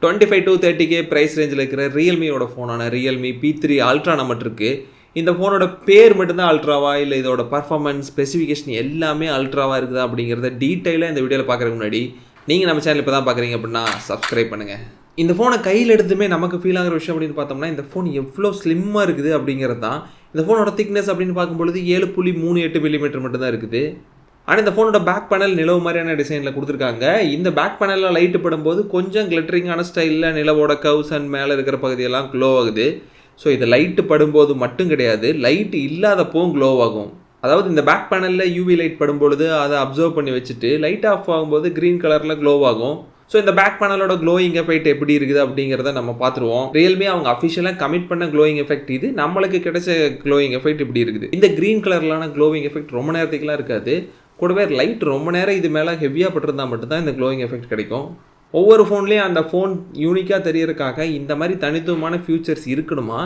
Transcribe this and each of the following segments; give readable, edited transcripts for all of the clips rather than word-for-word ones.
25 to 30K price ரேஞ்சில் இருக்கிற ரியல்மியோட ஃபோனான Realme P3 ultra நம்மட்டு இருக்குது. இந்த ஃபோனோட பேர் மட்டும்தான் அல்ட்ராவா இல்லை இதோட பர்ஃபார்மன்ஸ் ஸ்பெசிஃபிகேஷன் எல்லாமே அல்ட்ராவாக இருக்குதா அப்படிங்கிறத டீட்டெயிலாக இந்த வீடியோவில் பார்க்குறதுக்கு முன்னாடி நீங்கள் நம்ம சேனல் இப்போ தான் பார்க்குறீங்க அப்படின்னா சப்ஸ்கிரைப் பண்ணுங்கள். இந்த ஃபோனை கையில் எடுத்துமே நமக்கு ஃபீல் ஆகிற விஷயம் அப்படின்னு பார்த்தோம்னா இந்த ஃபோன் எவ்வளோ ஸ்லிம்மாக இருக்குது அப்படிங்கிறது தான். இந்த ஃபோனோட திக்னஸ் அப்படின்னு பார்க்கும்பொழுது 7.38 மில்லிமீட்டர் மட்டும்தான் இருக்குது. ஆனால் இந்த ஃபோனோட பேக் பேனல் நிலவு மாதிரியான டிசைனில் கொடுத்துருக்காங்க. இந்த பேக் பேனலில் லைட்டு படும்போது கொஞ்சம் கிளிட்டரிங்கான ஸ்டைலில் நிலவோட கவ்ஸ் அண்ட் மேலே இருக்கிற பகுதியெல்லாம் க்ளோ ஆகுது. ஸோ இது லைட்டு படும்போது மட்டும் கிடையாது, லைட்டு இல்லாதப்போவும் க்ளோ ஆகும். அதாவது இந்த பேக் பேனலில் யூவி லைட் படும்பொழுது அதை அப்சர்வ் பண்ணி வச்சுட்டு லைட் ஆஃப் ஆகும்போது க்ரீன் கலரில் க்ளோ ஆகும். ஸோ இந்த பேக் பேனலோட க்ளோயிங் எஃபெக்ட் எப்படி இருக்குது அப்படிங்கிறத நம்ம பார்த்துருவோம். ரியல்மி அவங்க அஃபிஷியலாக கமிட் பண்ண க்ளோயிங் எஃபெக்ட் இது, நம்மளுக்கு கிடைச்ச க்ளோயிங் எஃபெக்ட் இப்படி இருக்குது. இந்த க்ரீன் கலர்லான க்ளோவிங் எஃபெக்ட் ரொம்ப நேரத்துக்குலாம் இருக்காது. கூடவே லைட் ரொம்ப நேரம் இது மேலே ஹெவியாக பட்டிருந்தால் மட்டும்தான் இந்த க்ளோயிங் எஃபெக்ட் கிடைக்கும். ஒவ்வொரு ஃபோன்லேயும் அந்த ஃபோன் யூனிக்காக தெரியறதுக்காக இந்த மாதிரி தனித்துவமான ஃபியூச்சர்ஸ் இருக்கணுமா,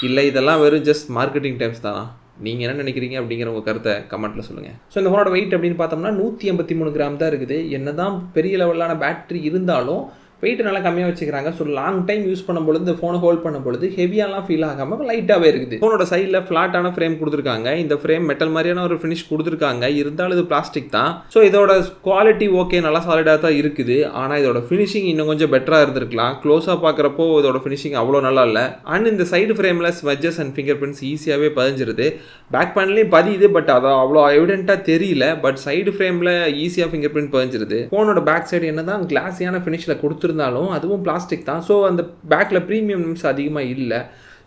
இல்லை இதெல்லாம் வெறும் ஜஸ்ட் மார்க்கெட்டிங் டைம்ஸ் தானா? நீங்கள் என்ன நினைக்கிறீங்க அப்படிங்கிற உங்கள் கருத்தை கமெண்ட்டில் சொல்லுங்கள். ஸோ இந்த ஃபோனோட வெயிட் அப்படின்னு பார்த்தோம்னா 183 கிராம் தான் இருக்குது. என்ன தான் பெரிய லெவலான பேட்டரி இருந்தாலும் வெயிட் நல்லா கம்மியாக வச்சுக்கிறாங்க. ஸோ லாங் டைம் யூஸ் பண்ணும்பொழுது இந்த ஃபோனை ஹோல்ட் பண்ணும்பொழுது ஹெவியாலாம் ஃபீல் ஆகாமல் லைட்டாகவே இருக்குது. ஃபோனோட சைடில் ஃப்ளாட்டான ஃப்ரேம் கொடுத்துருக்காங்க. இந்த ஃப்ரேம் மெட்டல் மாதிரியான ஒரு ஃபினிஷ் கொடுத்துருக்காங்க, இருந்தாலும் இது பிளாஸ்டிக் தான். ஸோ இதோட குவாலிட்டி ஓகே, நல்லா சாலிடாக தான் இருக்குது. ஆனால் இதோட ஃபினிஷிங் இன்னும் கொஞ்சம் பெட்டராக இருந்திருக்கலாம். க்ளோஸாக பார்க்குறப்போ இதோட ஃபினிஷிங் அவ்வளோ நல்லா இல்லை. அண்ட் இந்த சைடு ஃப்ரேமில் ஸ்மெட்ஜஸ் அண்ட் ஃபிங்கர் பிரிண்ட்ஸ் ஈஸியாகவே பதிஞ்சிருது. பேக் பேனல்லையும் பதியுது, பட் அதை அவ்வளோ எவிடென்ட்டாக தெரியல. பட் சைடு ஃப்ரேமில் ஈஸியாக ஃபிங்கர் பிரிண்ட் பதிஞ்சிருது. ஃபோனோட பேக் சைடு என்ன தான் கிளாஸியான ஃபினிஷில் இருந்தாலும் அதுவும் பிளாஸ்டிக் தான். ஸோ அந்த பேக்கில் ப்ரீமியம்ஸ் அதிகமாக இல்லை.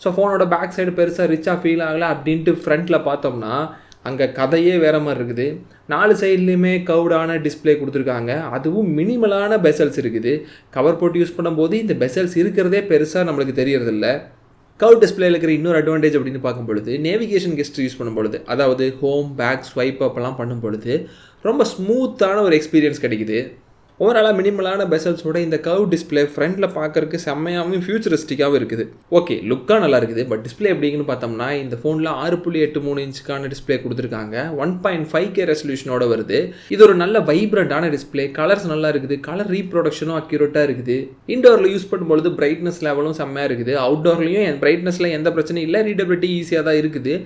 ஸோ ஃபோனோட பேக் சைடு பெருசாக ரிச்சாக ஃபீல் ஆகலை. அப்படின்ட்டு ஃப்ரண்ட்டில் பார்த்தோம்னா அங்கே கதையே வேறு மாதிரி இருக்குது. 4 சைட்லேயுமே கவுடான டிஸ்பிளே கொடுத்துருக்காங்க. அதுவும் மினிமலான பெசல்ஸ் இருக்குது. கவர் போட்டு யூஸ் பண்ணும்போது இந்த பெசல்ஸ் இருக்கிறதே பெருசாக நம்மளுக்கு தெரியறதில்ல. கவ் டிஸ்பிளேல இருக்கிற இன்னொரு அட்வான்டேஜ் அப்படின்னு பார்க்கும்பொழுது நேவிகேஷன் கெஸ்ட் யூஸ் பண்ணும்பொழுது, அதாவது ஹோம், பேக், ஸ்வைப் அப்பெல்லாம் பண்ணும்பொழுது ரொம்ப ஸ்மூத்தான ஒரு எக்ஸ்பீரியன்ஸ் கிடைக்குது. ஓவராலாக மினிமலான பெசல்ஸோட இந்த கர்வ் டிஸ்பிளே ஃப்ரண்ட்டில் பார்க்கறதுக்கு செம்மையாகவும் ஃபியூச்சரிஸ்டிக்காகவும் இருக்குது. ஓகே, லுக்காக நல்லா இருக்குது. பட் டிஸ்பிளே எப்படின்னு பார்த்தோம்னா இந்த ஃபோனில் 6.83 இன்ச்சுக்கான டிஸ்பிளே கொடுத்துருக்காங்க. 1.5K ரெசல்யூஷனோட வருது. இது ஒரு நல்ல வைப்ரண்டான டிஸ்பிளே. கலர்ஸ் நல்லா இருக்குது. கலர் ரீப்ரொடக்ஷனும் அக்யூரேட்டாக இருக்குது. இன்டோரில் யூஸ் பண்ணும்பொழுது பிரைட்னஸ் லெவலும் செம்மையாக இருக்குது. அவுட்டோர்லையும் பிரைட்னஸில் எந்த பிரச்சனையும் இல்லை. ரீடபிலிட்டி ஈஸியாக தான் இருக்குது.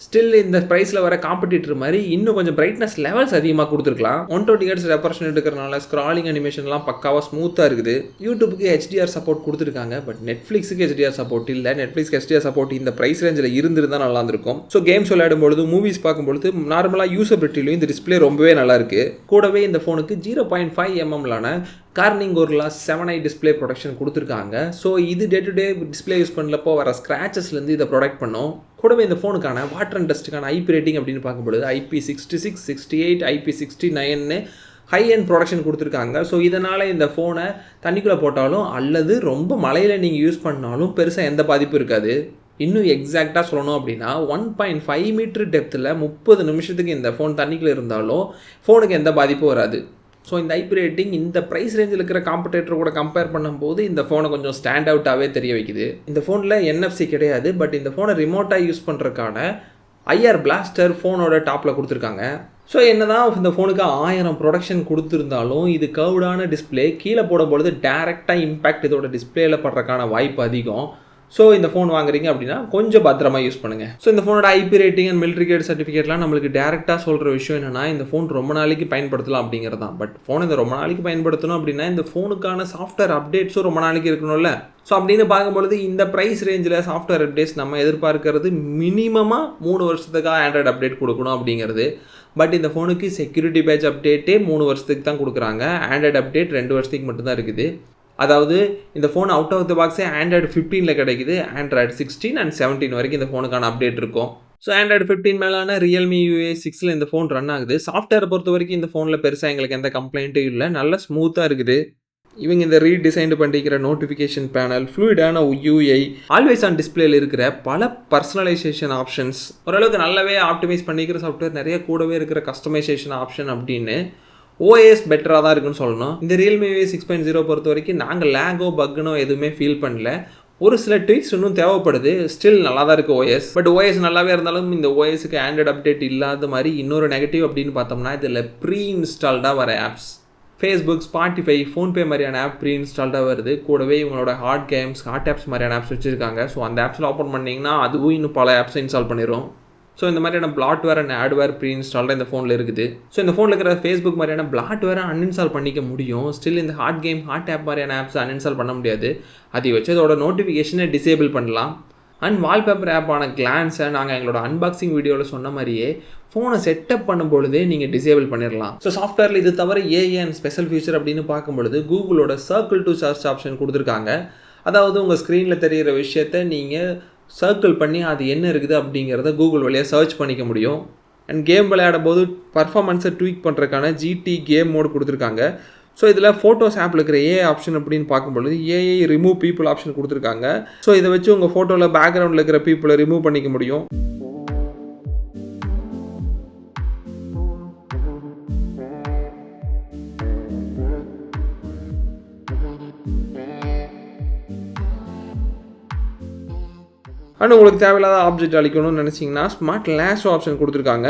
ஸ்டில் இந்த ப்ரைஸில் வர காம்படிட்டர் மாதிரி இன்னும் கொஞ்சம் பிரைட்னஸ் லெவல்ஸ் அதிகமாக கொடுத்துருக்கலாம். 120 Hz ரெஃப்ரெஷ் ரேட் இருக்கிறனால ஸ்க்ராலிங் அனிமேஷன்லாம் பக்காவாக ஸ்மூத்தாக இருக்குது. யூடியூபுக்கு HDR சப்போர்ட் கொடுத்துருக்காங்க. பட் நெட்ஃப்ளிக்ஸுக்கு HDR சப்போர்ட் இல்லை. நெட்ஃப்ளிக்ஸ் HDR சப்போர்ட் இந்த ப்ரைஸ் ரேஞ்சில் இருந்திருந்தால் நல்லா இருந்திருக்கும். ஸோ கேம்ஸ் விளையாடும்பொழுது, மூவிஸ் பார்க்கும்பொழுது நார்மலாக யூசபிலிட்டிலையும் இந்த டிஸ்பிளே ரொம்பவே நல்லா இருக்குது. கூடவே இந்த ஃபோனுக்கு 0.5 mm Corning Gorilla 7i display protection கொடுத்துருக்காங்க. ஸோ இது day to day display use பண்ணலப்போ வர ஸ்க்ராச்சஸ்லேருந்து இதை ப்ரொடக்ட் பண்ணும். கூடவே இந்த ஃபோனுக்கான வாட்டர் அண்ட் டஸ்ட்டுக்கான IP ரேட்டிங் அப்படின்னு பார்க்கும்பொழுது IP66, 68, IP69 high and protection கொடுத்துருக்காங்க. ஸோ இதனால் இந்த ஃபோனை தண்ணிக்குள்ளே போட்டாலும் அல்லது ரொம்ப மழையில் நீங்கள் யூஸ் பண்ணாலும் பெருசாக எந்த பாதிப்பும் இருக்காது. இன்னும் எக்ஸாக்டாக சொல்லணும் அப்படின்னா 1.5 மீட்டர் டெப்த்தில் 30 நிமிஷத்துக்கு இந்த ஃபோன் தண்ணிக்குள்ளே இருந்தாலும் ஃபோனுக்கு எந்த பாதிப்பும் வராது. ஸோ இந்த IP ரேட்டிங் இந்த ப்ரைஸ் ரேஞ்சில் இருக்கிற காம்படேட்டர் கூட கம்பேர் பண்ணும்போது இந்த ஃபோனை கொஞ்சம் ஸ்டாண்ட் அவுட்டாகவே தெரிய வைக்குது. இந்த ஃபோனில் NFC கிடையாது. பட் இந்த ஃபோனை ரிமோட்டாக யூஸ் பண்ணுறதுக்கான IR பிளாஸ்டர் ஃபோனோட டாப்பில் கொடுத்துருக்காங்க. ஸோ என்ன தான் இந்த ஃபோனுக்கு 1000 ப்ரொடக்ஷன் கொடுத்துருந்தாலும் இது கர்வ்டான டிஸ்பிளே கீழே போடும்பொழுது டேரெக்டாக இம்பேக்ட் இதோட டிஸ்பிளேயில் படுறதுக்கான வாய்ப்பு அதிகம். ஸோ இந்த ஃபோன் வாங்குறீங்க அப்படின்னா கொஞ்சம் பத்திரமா யூஸ் பண்ணுங்கள். ஸோ இந்த ஃபோனோட IP rating and military grade சர்டிஃபிகேட்லாம் நம்மளுக்கு டேரெக்டாக சொல்கிற விஷயம் என்னென்னா இந்த ஃபோன் ரொம்ப நாளைக்கு பயன்படுத்தலாம் அப்படிங்கிறது தான். பட் ஃபோனை இந்த ரொம்ப நாளைக்கு பயன்படுத்தணும் அப்படின்னா இந்த ஃபோனுக்கான சாஃப்ட்வேர் அப்டேட்ஸும் ரொம்ப நாளைக்கு இருக்கணும்ல. ஸோ அப்படின்னு பார்க்கும்பொழுது இந்த ப்ரைஸ் ரேஞ்சில் சாஃப்ட்வேர் அப்டேட்ஸ் நம்ம எதிர்பார்க்கறது மினிமமாக 3 வருஷத்துக்காக ஆண்ட்ராய்டு அப்டேட் கொடுக்கணும் அப்படிங்கிறது. பட் இந்த ஃபோனுக்கு செக்யூரிட்டி பேட்ச் அப்டேட்டே 3 வருஷத்துக்கு தான் கொடுக்குறாங்க. ஆண்ட்ராய்டு அப்டேட் 2 வருஷத்துக்கு மட்டும்தான் இருக்குது. அதாவது இந்த ஃபோன் அவுட் ஆஃப் த பாக்ஸே ஆண்ட்ராய்டு 15 கிடைக்குது. ஆண்ட்ராய்டு 16 அண்ட் 17 வரைக்கும் இந்த ஃபோனுக்கான அப்டேட் இருக்கும். ஸோ ஆண்ட்ராய்டு 15 மேலான ரியல்மி UI 6 இந்த ஃபோன் ரன் ஆகுது. சாஃப்ட்வேரை பொறுத்த வரைக்கும் இந்த ஃபோனில் பெருசாக எங்களுக்கு எந்த கம்ப்ளைண்ட்டும் இல்லை. நல்லா ஸ்மூத்தாக இருக்குது. இவங்க இந்த ரீடிசைன் பண்ணிக்கிற நோட்டிஃபிகேஷன் பேனல், ஃப்ளூயிடான UI, ஆல்வேஸ் ஆன் டிஸ்பிளேல இருக்கிற பல பர்சனலைசேஷன் ஆப்ஷன்ஸ், ஓரளவுக்கு நல்லாவே ஆப்டிமைஸ் பண்ணிக்கிற சாஃப்ட்வேர், நிறைய கூடவே இருக்கிற கஸ்டமைசேஷன் ஆப்ஷன் அப்படின்னு OS பெட்டராக தான் இருக்குன்னு சொல்லணும். இந்த ரியல்மி UI 6.0 பொறுத்த வரைக்கும் நாங்கள் லேகோ பக்குனோ எதுவுமே ஃபீல் பண்ணல. ஒரு சில ட்விக்ஸ் இன்னும் தேவைப்படுது. ஸ்டில் நல்லா தான் இருக்குது OS. பட் OS நல்லாவே இருந்தாலும் இந்த OSக்கு ஆண்ட்ராய்டு அப்டேட் இல்லாத மாதிரி இன்னொரு நெகட்டிவ் அப்படின்னு பார்த்தோம்னா இதில் ப்ரீ இன்ஸ்டால்டாக வர ஆப்ஸ் ஃபேஸ்புக், ஸ்பாட்டிஃபை, ஃபோன்பே மாதிரியான ஆப் ப்ரீ இன்ஸ்டால்டாக வருது. கூடவே இவங்களோட ஹாட் கேம்ஸ், ஹாட் ஆப்ஸ் மாதிரியான ஆப்ஸ் வச்சுருக்காங்க. ஸோ அந்த ஆப்ஸில் ஓப்பன் பண்ணிங்கன்னா அதுவும் இன்னும் பல ஆப்ஸை இன்ஸ்டால் பண்ணிடும். ஸோ இந்த மாதிரியான பிளாட்வேர் அண்ட் ஆட்வேர் ப்ரீ இன்ஸ்டால்டாக இந்த ஃபோனில் இருக்குது. ஸோ இந்த ஃபோனில் இருக்கிற ஃபேஸ்புக் மாதிரியான பிளாட்வேரை அன்இன்ஸ்டால் பண்ணிக்க முடியும். ஸ்டில் இந்த ஹாட் கேம், ஹாட் ஆப் மாதிரியான ஆப்ஸ் அன்இன்ஸ்டால் பண்ண முடியாது. அதை வச்சு அதோட நோட்டிஃபிகேஷனை டிசேபிள் பண்ணலாம். அண்ட் வால்பேப்பர் ஆப்பான கிளான்ஸை நாங்கள் எங்களோட அன்பாக்சிங் வீடியோவில் சொன்ன மாதிரியே ஃபோனை செட்டப் பண்ணும்பொழுதே நீங்கள் டிசேபிள் பண்ணிடலாம். ஸோ சாஃப்ட்வேரில் இது தவிர ஏஐ அண்ட் ஸ்பெஷல் ஃபியூச்சர் அப்படின்னு பார்க்கும்பொழுது கூகுளோட சர்க்கிள் டு சர்ச் ஆப்ஷன் கொடுத்துருக்காங்க. அதாவது உங்கள் ஸ்க்ரீனில் தெரிகிற விஷயத்தை நீங்கள் சர்க்கிள் பண்ணி அது என்ன இருக்குது அப்படிங்கிறத கூகுள் வழியாக சர்ச் பண்ணிக்க முடியும். அண்ட் கேம் விளையாடும் போது பர்ஃபார்மன்ஸை ட்வீக் பண்ணுறதுக்கான ஜிடி கேம் மோட் கொடுத்துருக்காங்க. ஸோ இதில் ஃபோட்டோஸ் ஆப்பில் இருக்கிற ஏஐ ஆப்ஷன் அப்படின்னு பார்க்கும்பொழுது ஏஐ ரிமூவ் பீப்புள் ஆப்ஷன் கொடுத்துருக்காங்க. ஸோ இதை வச்சு உங்கள் ஃபோட்டோவில் பேக்ரவுண்டில் இருக்கிற பீப்புளை ரிமூவ் பண்ணிக்க முடியும். ஆனால் உங்களுக்கு தேவையில்லாத ஆப்ஜெக்ட் அழிக்கணும்னு நினச்சிங்கன்னா ஸ்மார்ட் லேஷோ ஆப்ஷன் கொடுத்துருக்காங்க.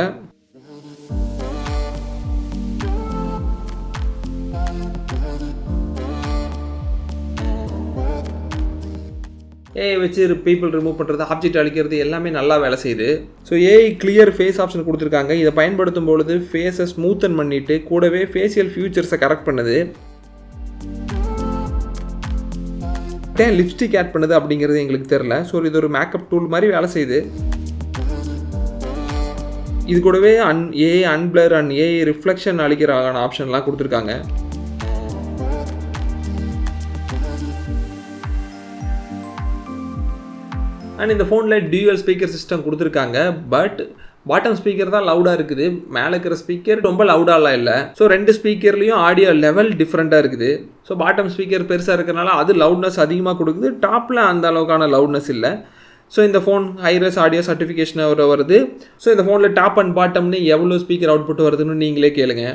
ஏஐ வச்சு பீப்புள் ரிமூவ் பண்ணுறது, ஆப்ஜெக்ட் அழிக்கிறது எல்லாமே நல்லா வேலை செய்யுது. So AI clear face option கொடுத்துருக்காங்க. இதை பயன்படுத்தும் பொழுது ஃபேஸை ஸ்மூத்தன் பண்ணிவிட்டு கூடவே ஃபேஷியல் ஃபியூச்சர்ஸை கரெக்ட் பண்ணுது. லிப்ஸ்டிக் ஆட் பண்ணுது அப்படிங்கிறது எங்களுக்கு தெரில. ஸோ இது ஒரு மேக்கப் டூல் மாதிரி வேலை செய்யுது. இது கூடவே ஏஐ அன்பிளர் அண்ட் ஏஐ ரிஃப்ளெக்ஷன் அளிக்கிறதுக்கான ஆப்ஷன்லாம் கொடுத்துருக்காங்க. அண்ட் இந்த ஃபோனில் டியூவல் ஸ்பீக்கர் சிஸ்டம் கொடுத்துருக்காங்க. பட் பாட்டம் ஸ்பீக்கர் தான் லவுடாக இருக்குது. மேலே இருக்கிற ஸ்பீக்கர் ரொம்ப லவுடாலாம் இல்லை. ஸோ 2 ஸ்பீக்கர்லேயும் ஆடியோ லெவல் டிஃப்ரெண்ட்டாக இருக்குது. ஸோ பாட்டம் ஸ்பீக்கர் பெருசாக இருக்கிறனால அது லவுட்னஸ் அதிகமாக கொடுக்குது. டாப்பில் அந்த அளவுக்கான லவுட்னஸ் இல்லை. ஸோ இந்த ஃபோன் ஹைரஸ் ஆடியோ சர்டிஃபிகேஷன் வருது. ஸோ இந்த ஃபோனில் டாப் அண்ட் பாட்டம்னு எவ்வளோ ஸ்பீக்கர் அவுட்புட் வருதுன்னு நீங்களே கேளுங்க.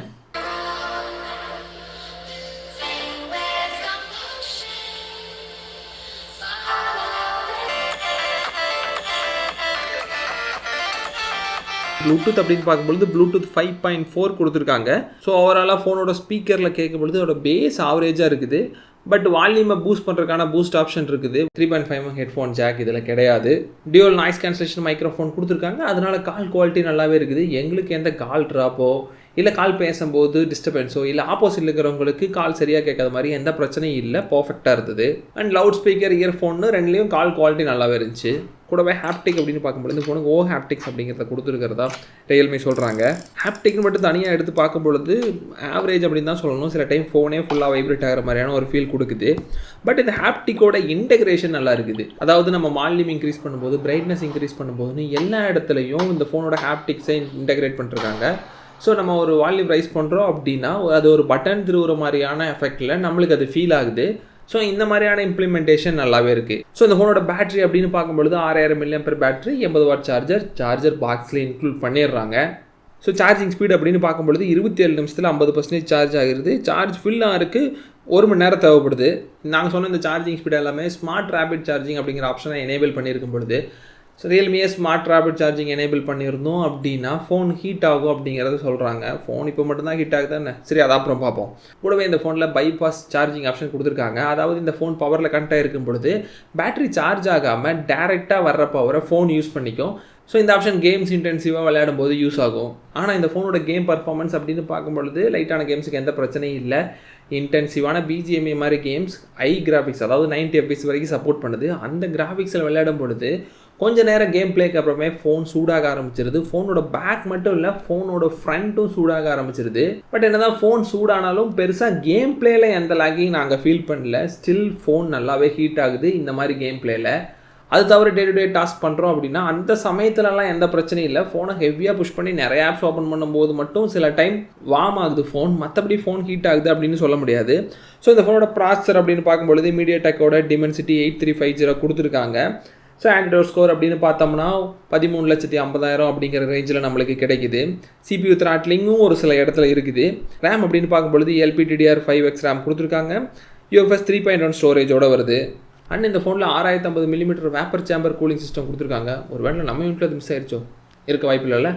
ப்ளூடூத் அப்படின்னு பார்க்கும்பொழுது ப்ளூடூத் 5.4 கொடுத்துருக்காங்க. ஸோ ஓவராலாக ஃபோனோட ஸ்பீக்கரில் கேட்கும்பொழுது அதோட பேஸ் ஆவரேஜாக இருக்குது. பட் வால்யூமை பூஸ்ட் பண்ணுறதுக்கான பூஸ்ட் ஆப்ஷன் இருக்குது. 3.5 ஹெட்ஃபோன் ஜாக் இதில் கிடையாது. டியூவல் நாய்ஸ் கேன்சலேஷன் மைக்ரோஃபோன் கொடுத்துருக்காங்க. அதனால கால் குவாலிட்டி நல்லாவே இருக்குது. எங்களுக்கு எந்த கால் ட்ராப்போ இல்லை கால் பேசும்போது டிஸ்டர்பன்ஸோ இல்லை ஆப்போசிட்டில் இருக்கிறவங்களுக்கு கால் சரியாக கேட்காத மாதிரி எந்த பிரச்சனையும் இல்லை. பர்ஃபெக்டாக இருந்தது. அண்ட் லவுட் ஸ்பீக்கர், இயர்ஃபோன்னு ரெண்டுலேயும் கால் குவாலிட்டி நல்லாவே இருந்துச்சு. கூடவே ஹாப்டிக் அப்படின்னு பார்க்கும்போது இந்த ஃபோனுக்கு ஹாப்டிக்ஸ் அப்படிங்கிறத கொடுத்துருக்கிறதா ரியல்மி சொல்கிறாங்க. ஹாப்டிக்னு மட்டும் தனியாக எடுத்து பார்க்கும்பொழுது ஆவரேஜ் அப்படின்னு தான் சொல்லணும். சில டைம் ஃபோனே ஃபுல்லாக வைப்ரேட் ஆகிற மாதிரியான ஒரு ஃபீல் கொடுக்குது. பட் இந்த ஹாப்டிக்கோட இன்டெகிரேஷன் நல்லா இருக்குது. அதாவது நம்ம வால்யூம் இன்க்ரீஸ் பண்ணும்போது, பிரைட்னஸ் இன்க்ரீஸ் பண்ணும்போதுன்னு எல்லா இடத்துலையும் இந்த ஃபோனோட ஹாப்டிக்ஸை இன்டெகிரேட் பண்ணிருக்காங்க. ஸோ நம்ம ஒரு வால்யூம் ரைஸ் பண்ணுறோம் அப்படின்னா அது ஒரு பட்டன் திருவுற மாதிரியான எஃபெக்டில் நம்மளுக்கு அது ஃபீல் ஆகுது. ஸோ இந்த மாதிரியான இம்ப்ளிமெண்டேஷன் நல்லாவே இருக்குது. ஸோ இந்த ஃபோனோட பேட்டரி அப்படின்னு பார்க்கும்பொழுது 6000 mAh பேட்டரி, 80 வாட் சார்ஜர் பாக்ஸில் இன்க்ளூட் பண்ணிடுறாங்க. ஸோ சார்ஜிங் ஸ்பீட் அப்படின்னு பார்க்கும்பொழுது 27 நிமிஷத்தில் 50% சார்ஜ் ஆகிருது. சார்ஜ் ஃபில் ஆகிறதுக்கு 1 மணி நேரம் தேவைப்படுது. நாங்கள் சொன்ன இந்த சார்ஜிங் ஸ்பீட் எல்லாமே ஸ்மார்ட் ரேபிட் சார்ஜிங் அப்படிங்கிற ஆப்ஷனை எனேபிள் பண்ணியிருக்கும் பொழுது, ஸோ ரியல்மியே ஸ்மார்ட் ரேபிட் சார்ஜிங் எனேபிள் பண்ணியிருந்தோம் அப்படின்னா ஃபோன் ஹீட் ஆகும் அப்படிங்கிறத சொல்கிறாங்க. ஃபோன் இப்போ மட்டும்தான் ஹீட் ஆகுது தானே, சரி அதை அப்புறம் பார்ப்போம். கூடவே இந்த ஃபோனில் பைபாஸ் சார்ஜிங் ஆப்ஷன் கொடுத்துருக்காங்க. அதாவது இந்த ஃபோன் பவரில் கனெக்ட் ஆகிருக்கும் பொழுது பேட்டரி சார்ஜ் ஆகாமல் டேரெக்டாக வர்ற பவரை ஃபோன் யூஸ் பண்ணிக்கும். ஸோ இந்த ஆப்ஷன் கேம்ஸ் இன்டென்சிவாக விளையாடும் போது யூஸ் ஆகும். ஆனால் இந்த ஃபோனோட கேம் பர்ஃபார்மன்ஸ் அப்படின்னு பார்க்கும்பொழுது லைட்டான கேம்ஸுக்கு எந்த பிரச்சனையும் இல்லை. இன்டென்சிவான பிஜிஎம்ஏ மாதிரி கேம்ஸ் ஐ கிராஃபிக்ஸ், அதாவது 90 FPS வரைக்கும் சப்போர்ட் பண்ணுது. அந்த கிராஃபிக்ஸில் விளையாடும் பொழுது கொஞ்ச நேரம் கேம் பிளேக்கு அப்புறமே ஃபோன் சூடாக ஆரம்பிச்சிருது. ஃபோனோட பேக் மட்டும் இல்லை, ஃபோனோட ஃப்ரண்ட்டும் சூடாக ஆரம்பிச்சிருது. பட் என்னதான் ஃபோன் சூடானாலும் பெருசாக கேம் பிளேயில் எந்த லாகிங் நாங்கள் ஃபீல் பண்ணல. ஸ்டில் ஃபோன் நல்லாவே ஹீட் ஆகுது இந்த மாதிரி கேம் பிளேயில். அது தவிர டே டு டே டாஸ்க் பண்ணுறோம் அப்படின்னா அந்த சமயத்துலலாம் எந்த பிரச்சனையும் இல்லை. ஃபோனை ஹெவியாக புஷ் பண்ணி நிறைய ஆப்ஸ் ஓப்பன் பண்ணும்போது மட்டும் சில டைம் வார்ம் ஆகுது ஃபோன், மற்றபடி ஃபோன் ஹீட் ஆகுது அப்படின்னு சொல்ல முடியாது. ஸோ இந்த ஃபோனோட ப்ராசஸர் அப்படின்னு பார்க்கும்பொழுது மீடியாடெக்கோட Dimensity 8350 கொடுத்துருக்காங்க. ஸோ ஆண்ட்ராய்ட் ஸ்கோர் அப்படின்னு பார்த்தோம்னா 13,50,000 அப்படிங்கிற ரேஞ்சில் நம்மளுக்கு கிடைக்குது. CPU த்ராட்லிங்கும் ஒரு சில இடத்துல இருக்குது. ரேம் அப்படின்னு பார்க்கும்பொழுது LPDDR5X ரேம் கொடுத்துருக்காங்க. UFS 3.1 ஸ்டோரேஜோடு வருது. அண்ட் இந்த ஃபோனில் 6050 mm vapour chamber cooling system கொடுத்துருக்காங்க. ஒரு வேளை நம்ம யூனிட்டில் அது மிஸ் ஆயிடுச்சோ, இருக்க வாய்ப்பு இல்லைல்ல.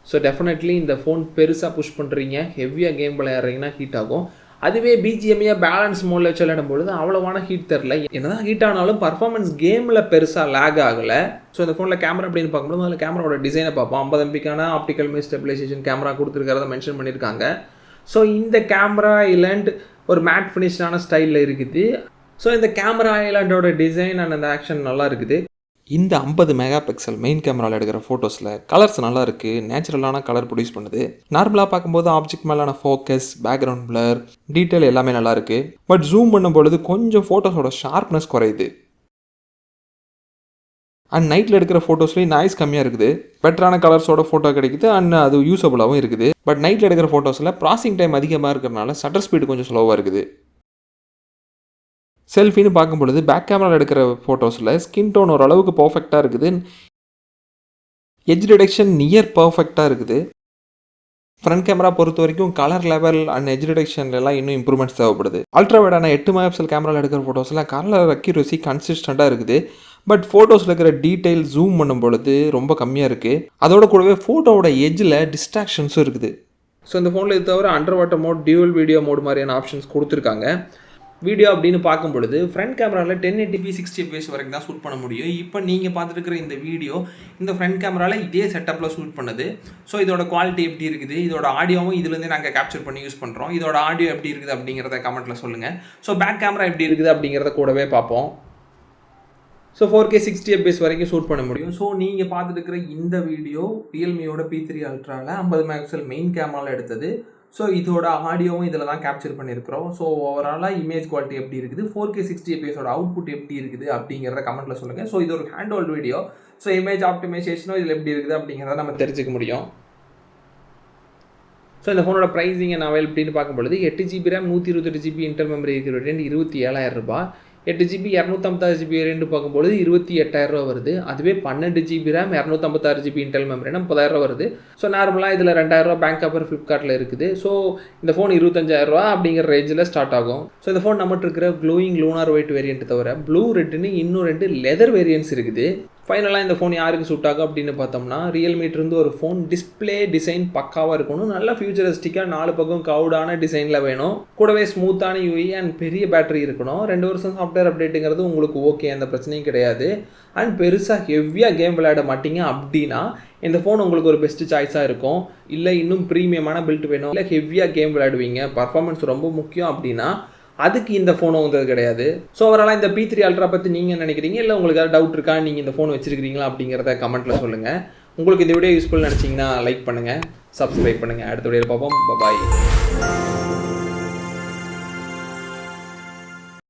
ஸோ டெஃபினெட்லி இந்த ஃபோன் பெருசாக புஷ் பண்ணுறீங்க, ஹெவியாக கேம் விளையாடுறீங்கன்னா ஹீட் ஆகும். அதுவே பிஜிஎம்ஐயாக பேலன்ஸ் மோடில் வச்சு விளையாடும்பொழுது அவ்வளோவான ஹீட் தெரில. என்னதான் ஹீட் ஆனாலும் பர்ஃபார்மன்ஸ் கேமில் பெருசாக லேக் ஆகலை. ஸோ இந்த ஃபோனில் கேமரா அப்படின்னு பார்க்கும்போது அதில் கேமராவோட டிசைனை பார்ப்போம். 50 MPக்கான ஆப்டிக்கல் இமேஜ் ஸ்டெபிலைசேஷன் கேமரா கொடுத்துருக்கிறத மென்ஷன் பண்ணியிருக்காங்க. ஸோ இந்த கேமரா ஐலாண்ட் ஒரு மேட் ஃபினிஷ்டான ஸ்டைலில் இருக்குது. ஸோ இந்த கேமரா ஐலாண்டோட டிசைன் அண்ட் அந்த ஆக்ஷன் நல்லா இருக்குது. இந்த 50 மெகா பிக்சல் மெயின் கேமராவில் எடுக்கிற ஃபோட்டோஸில் கலர்ஸ் நல்லா இருக்குது, நேச்சுரலான கலர் ப்ரொடியூஸ் பண்ணுது. நார்மலாக பார்க்கும்போது ஆப்ஜெக்ட் மேலான ஃபோக்கஸ், பேக்ரவுண்ட் பிளர், டீட்டெயில் எல்லாமே நல்லா இருக்குது. பட் ஜூம் பண்ணும்பொழுது கொஞ்சம் ஃபோட்டோஸோட ஷார்ப்னஸ் குறையுது. அண்ட் நைட்டில் எடுக்கிற ஃபோட்டோஸ்லேயும் நாய்ஸ் கம்மியாக இருக்குது, பெட்டரான கலர்ஸோட ஃபோட்டோ கிடைக்குது அண்ட் அது யூஸபுளாகவும் இருக்குது. பட் நைட்டில் எடுக்கிற ஃபோட்டோஸில் ப்ராசஸிங் டைம் அதிகமாக இருக்கிறனால ஷட்டர் ஸ்பீடு கொஞ்சம் ஸ்லோவாக இருக்குது. செல்ஃபின்னு பார்க்கும்பொழுது பேக் கேமராவில் எடுக்கிற ஃபோட்டோஸில் ஸ்கின் டோன் ஓரளவுக்கு பர்ஃபெக்டாக இருக்குது. எட்ஜ் டிடெக்ஷன் நியர் பர்ஃபெக்டாக இருக்குது. ஃப்ரண்ட் கேமரா பொறுத்த வரைக்கும் கலர் லெவல் அண்ட் எட்ஜ் டிடெக்ஷன்லாம் இன்னும் இம்ப்ரூவ்மெண்ட்ஸ் தேவைப்படுது. அல்ட்ராவைடான 8 மெகா பிக்சல் கேமராவில் எடுக்கிற ஃபோட்டோஸில் கலர் அக்யூரசி கன்சிஸ்டண்ட்டாக இருக்குது. பட் ஃபோட்டோஸில் இருக்கிற டீட்டெயில் ஜூம் பண்ணும்பொழுது ரொம்ப கம்மியாக இருக்குது. அதோட கூடவே ஃபோட்டோவோட எட்ஜில் டிஸ்ட்ராக்ஷன்ஸும் இருக்குது. ஸோ இந்த ஃபோனில் இது தவிர under water mode, dual video mode மாதிரியான ஆப்ஷன்ஸ் கொடுத்துருக்காங்க. வீடியோ அப்படின்னு பார்க்கும்பொழுது ஃப்ரண்ட் கேமராவில் 1080p 60 fps வரைக்கும் தான் ஷூட் பண்ண முடியும். இப்போ நீங்கள் பார்த்துருக்கிற இந்த வீடியோ இந்த ஃப்ரண்ட் கேமராவில் இதே செட்டப்பில் ஷூட் பண்ணுது. ஸோ இதோட குவாலிட்டி எப்படி இருக்குது, இதோட ஆடியோவும் இதுலேருந்தே நாங்கள் கேப்சர் பண்ணி யூஸ் பண்ணுறோம். இதோட ஆடியோ எப்படி இருக்குது அப்படிங்கிறத கமெண்ட்டில் சொல்லுங்கள். ஸோ பேக் கேமரா எப்படி இருக்குது அப்படிங்கிறத கூடவே பார்ப்போம். ஸோ 4K 60 fps வரைக்கும் ஷூட் பண்ண முடியும். ஸோ நீங்கள் பார்த்துட்டு இருக்கிற இந்த வீடியோ ரியல்மியோட P3 அல்ட்ராவில் 50 மெகா பிக்சல் மெயின் கேமராவில் எடுத்தது. ஸோ இதோட ஆடியோவும் இதில் தான் கேப்சர் பண்ணியிருக்கிறோம். ஸோ ஓவராலாக இமேஜ் குவாலிட்டி எப்படி இருக்குது, 4K 60 fpஸோட அவுட்புட் எப்படி இருக்குது அப்படிங்கிறத கமெண்ட்டில் சொல்லுங்கள். ஸோ இது ஒரு hand held video. So image ஆப்டிமைசேஷனும் இதில் எப்படி இருக்குது அப்படிங்கிறத நம்ம தெரிஞ்சுக்க முடியும். ஸோ இந்த ஃபோனோட ப்ரைஸிங் அண்ட் அவைலபிலிட்டின்னு பார்க்கும்பொழுது 8GB RAM 128GB internal memory இருக்கிற வேரியண்ட் 27,000 ரூபாய். 8GB 256GB வேரியண்ட் பார்க்கும்போது 28,000 ரூபா வருது. அதுவே 12GB RAM 256GB இன்டர்னல் மெமரினா 30,000 ரூபா வருது. ஸோ நார்மலாக இதில் 2,000 ரூபா பேங்க் ஆஃபர் ஃப்ளிப்கார்ட்டில் இருக்குது. ஸோ இந்த ஃபோன் 25,000 ரூபா அப்படிங்கிற ரேஞ்சில் ஸ்டார்ட் ஆகும். ஸோ இந்த ஃபோன் நம்மகிட்ட இருக்கிற க்ளோயிங் லூனார் ஒயிட் வேரியண்ட் தவிர ப்ளூ ரெட்டுன்னு இன்னும் 2 லெதர் வேரியன்ட்ஸ் இருக்குது. ஃபைனலாக இந்த ஃபோன் யாருக்கு சூட் ஆகும் அப்படின்னு பார்த்தோம்னா, ரியல்மிட்டிருந்து ஒரு ஃபோன் டிஸ்பிளே டிசைன் பக்காவாக இருக்கணும், நல்ல ஃபியூச்சரிஸ்டிக்காக 4 பக்கம் கவுடான டிசைனில் வேணும், கூடவே ஸ்மூத்தான UI அண்ட் பெரிய பேட்டரி இருக்கணும். 2 வருஷம் சாஃப்ட்வேர் அப்டேட்டுங்கிறது உங்களுக்கு ஓகே, அந்த பிரச்சனையும் கிடையாது. அண்ட் பெருசாக ஹெவியாக கேம் விளையாட மாட்டீங்க அப்படின்னா இந்த ஃபோன் உங்களுக்கு ஒரு பெஸ்ட்டு சாய்ஸாக இருக்கும். இல்லை இன்னும் ப்ரீமியமான பில்ட் வேணும், இல்லை ஹெவியாக கேம் விளையாடுவீங்க, பர்ஃபார்மன்ஸ் ரொம்ப முக்கியம் அப்படின்னா அதுக்கு இந்த ஃபோன் வந்தது கிடையாது. ஸோ ஓவராலாக இந்த P3 அல்ட்ரா பற்றி நீங்கள் நினைக்கிறீங்க, இல்லை உங்களுக்கு ஏதாவது டவுட் இருக்கா, நீங்கள் இந்த ஃபோன் வச்சுருக்கிறீங்களா அப்படிங்கிறத கமெண்ட்டில் சொல்லுங்கள். உங்களுக்கு இந்த வீடியோ யூஸ்ஃபுல் நினச்சிங்கன்னா லைக் பண்ணுங்கள், சப்ஸ்கிரைப் பண்ணுங்கள். அடுத்த வீடியோவில் பார்ப்போம். பாய்.